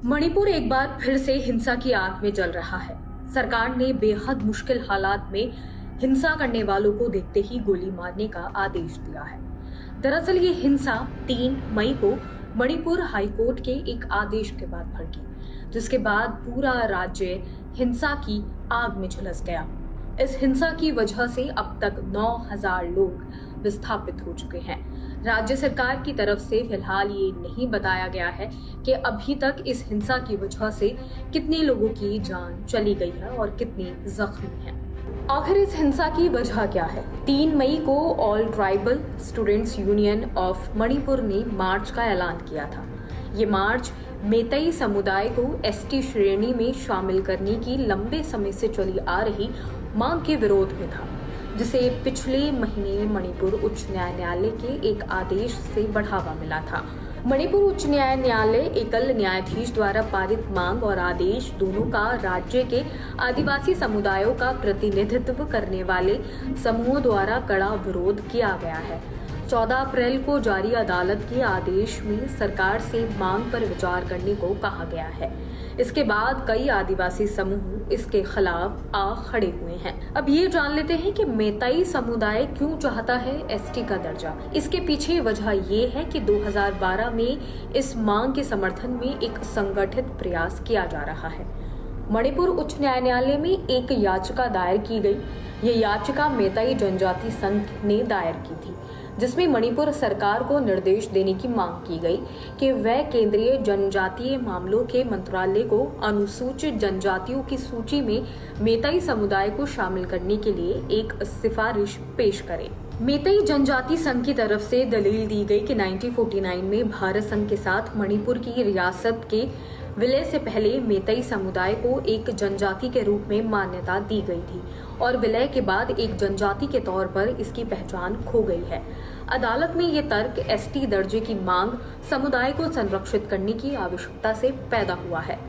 मणिपुर एक बार फिर से हिंसा की आग में जल रहा है। सरकार ने बेहद मुश्किल हालात में हिंसा करने वालों को देखते ही गोली मारने का आदेश दिया है। दरअसल ये हिंसा 3 मई को मणिपुर हाईकोर्ट के एक आदेश के बाद भड़की, जिसके बाद पूरा राज्य हिंसा की आग में झुलस गया। इस हिंसा की वजह से अब तक 9,000 लोग विस्थापित हो चुके हैं। राज्य सरकार की तरफ से फिलहाल ये नहीं बताया गया है कि अभी तक इस हिंसा की वजह से कितने लोगों की जान चली गई है और कितने जख्मी हैं। आखिर इस हिंसा की वजह क्या है? 3 मई को all tribal students union of Manipur ने मार्च का ऐलान किया था। ये मार्च मेतई समुदाय को एसटी श्रेणी में शामिल करने की लंबे समय से चली आ रही मांग के विरोध में था, जिसे पिछले महीने मणिपुर उच्च न्यायालय के एक आदेश से बढ़ावा मिला था। मणिपुर उच्च न्यायालय एकल न्यायाधीश द्वारा पारित मांग और आदेश दोनों का राज्य के आदिवासी समुदायों का प्रतिनिधित्व करने वाले समूहों द्वारा कड़ा विरोध किया गया है। 14 अप्रैल को जारी अदालत के आदेश में सरकार से मांग पर विचार करने को कहा गया है। इसके बाद कई आदिवासी समूह इसके खिलाफ आ खड़े हुए हैं। अब ये जान लेते हैं कि मेतई समुदाय क्यों चाहता है एसटी का दर्जा। इसके पीछे वजह ये है कि 2012 में इस मांग के समर्थन में एक संगठित प्रयास किया जा रहा है। मणिपुर उच्च न्यायालय में एक याचिका दायर की गई। ये याचिका मेतई जनजाति संघ ने दायर की थी, जिसमें मणिपुर सरकार को निर्देश देने की मांग की गई कि वह केंद्रीय जनजातीय मामलों के मंत्रालय को अनुसूचित जनजातियों की सूची में मेतई समुदाय को शामिल करने के लिए एक सिफारिश पेश करे। मेतई जनजाति संघ की तरफ से दलील दी गई कि 1949 में भारत संघ के साथ मणिपुर की रियासत के विलय से पहले मेतई समुदाय को एक जनजाति के रूप में मान्यता दी गई थी और विलय के बाद एक जनजाति के तौर पर इसकी पहचान खो गई है। अदालत में ये तर्क एसटी दर्जे की मांग समुदाय को संरक्षित करने की आवश्यकता से पैदा हुआ है।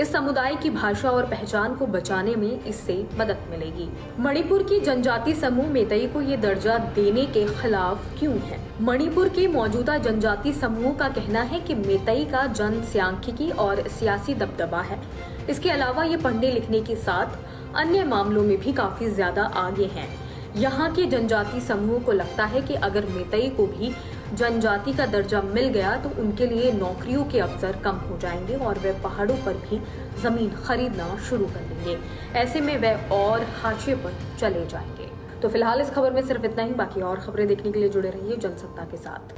इस समुदाय की भाषा और पहचान को बचाने में इससे मदद मिलेगी। मणिपुर की जनजाति समूह मेतई को ये दर्जा देने के खिलाफ क्यों है? मणिपुर के मौजूदा जनजाति समूह का कहना है कि मेतई का जनसांख्यिकी और सियासी दबदबा है। इसके अलावा ये पढ़ने लिखने के साथ अन्य मामलों में भी काफी ज्यादा आगे हैं। यहाँ के जनजाति समूह को लगता है कि अगर मेतई को भी जनजाति का दर्जा मिल गया तो उनके लिए नौकरियों के अवसर कम हो जाएंगे और वे पहाड़ों पर भी जमीन खरीदना शुरू कर देंगे। ऐसे में वे और हाशिए पर चले जाएंगे। तो फिलहाल इस खबर में सिर्फ इतना ही। बाकी और खबरें देखने के लिए जुड़े रहिए जनसत्ता के साथ।